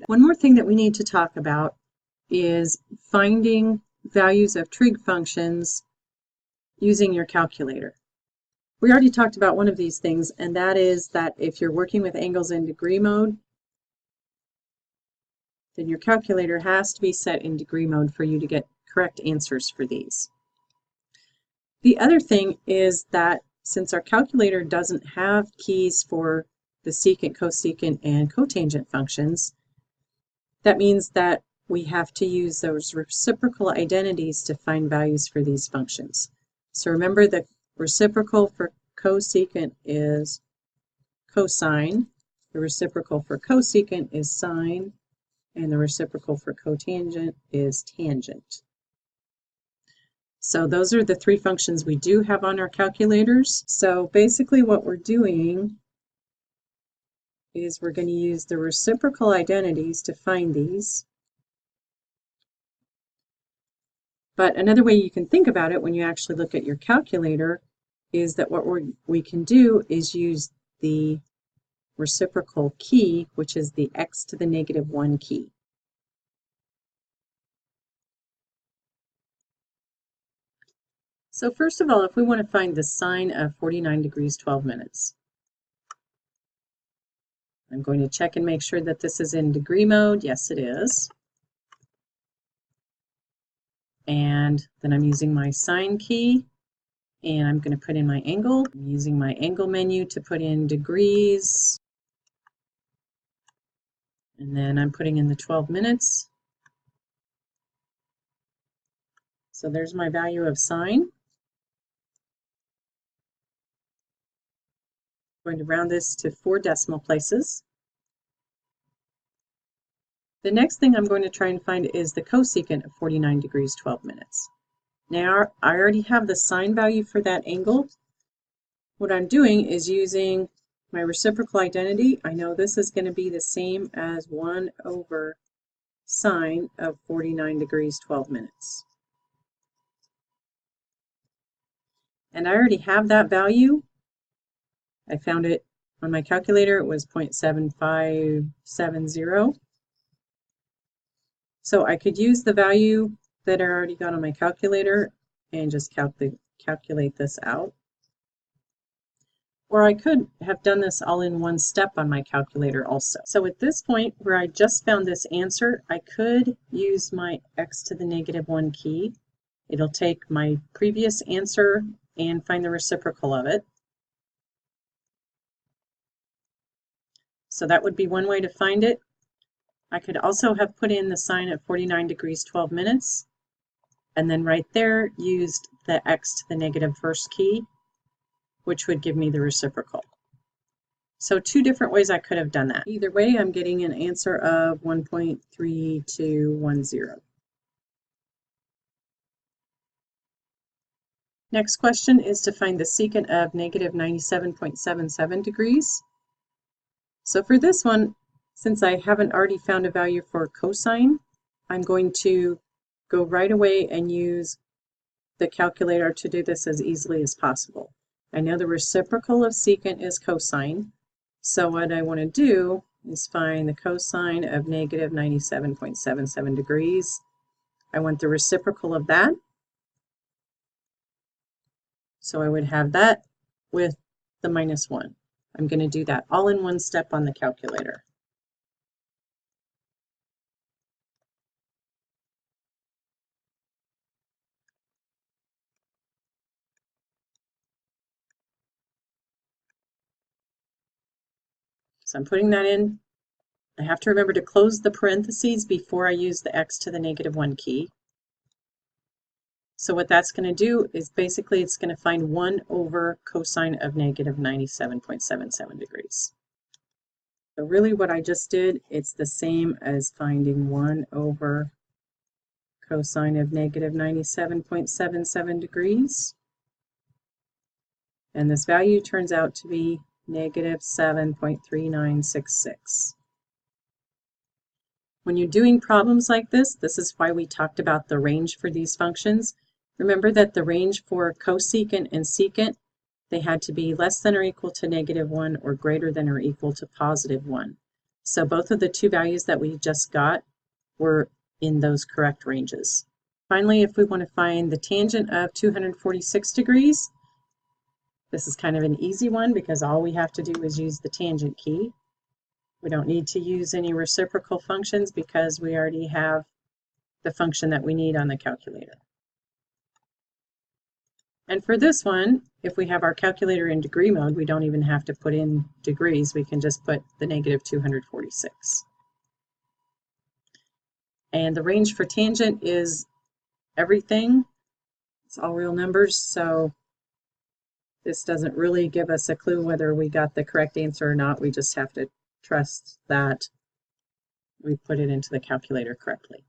One more thing that we need to talk about is finding values of trig functions using your calculator. We already talked about one of these things, and that is that if you're working with angles in degree mode, then your calculator has to be set in degree mode for you to get correct answers for these. The other thing is that since our calculator doesn't have keys for the secant, cosecant, and cotangent functions, that means that we have to use those reciprocal identities to find values for these functions. So remember, the reciprocal for cosecant is cosine, the reciprocal for cosecant is sine, and the reciprocal for cotangent is tangent. So those are the three functions we do have on our calculators. So basically what we're doing is we're going to use the reciprocal identities to find these. But another way you can think about it when you actually look at your calculator is that what we can do is use the reciprocal key, which is the x to the negative 1 key. So first of all, if we want to find the sine of 49 degrees 12 minutes, I'm going to check and make sure that this is in degree mode. Yes, it is. And then I'm using my sine key, and I'm going to put in my angle. I'm using my angle menu to put in degrees. And then I'm putting in the 12 minutes. So there's my value of sine. I'm going to round this to 4 decimal places. The next thing I'm going to try and find is the cosecant of 49 degrees 12 minutes. Now I already have the sine value for that angle. What I'm doing is using my reciprocal identity. I know this is going to be the same as 1 over sine of 49 degrees 12 minutes. And I already have that value. I found it on my calculator. It was 0.7570. So I could use the value that I already got on my calculator and just calculate this out. Or I could have done this all in one step on my calculator also. So at this point where I just found this answer, I could use my x to the negative 1 key. It'll take my previous answer and find the reciprocal of it. So that would be one way to find it. I could also have put in the sine of 49 degrees 12 minutes, and then right there used the x to the negative first key, which would give me the reciprocal. So 2 different ways I could have done that. Either way, I'm getting an answer of 1.3210. Next question is to find the secant of negative 97.77 degrees. So for this one, since I haven't already found a value for cosine, I'm going to go right away and use the calculator to do this as easily as possible. I know the reciprocal of secant is cosine, so what I want to do is find the cosine of negative 97.77 degrees. I want the reciprocal of that, so I would have that with the -1. I'm going to do that all in one step on the calculator. So I'm putting that in. I have to remember to close the parentheses before I use the x to the negative 1 key. So what that's going to do is basically it's going to find 1 over cosine of negative 97.77 degrees. So really what I just did, it's the same as finding 1 over cosine of negative 97.77 degrees. And this value turns out to be negative 7.3966. When you're doing problems like this is why we talked about the range for these functions. Remember that the range for cosecant and secant, they had to be less than or equal to -1 or greater than or equal to +1. So both of the two values that we just got were in those correct ranges. Finally, if we want to find the tangent of 246 degrees, this is kind of an easy one because all we have to do is use the tangent key. We don't need to use any reciprocal functions because we already have the function that we need on the calculator. And for this one, if we have our calculator in degree mode, we don't even have to put in degrees. We can just put the negative 246. And the range for tangent is everything. It's all real numbers, so this doesn't really give us a clue whether we got the correct answer or not. We just have to trust that we put it into the calculator correctly.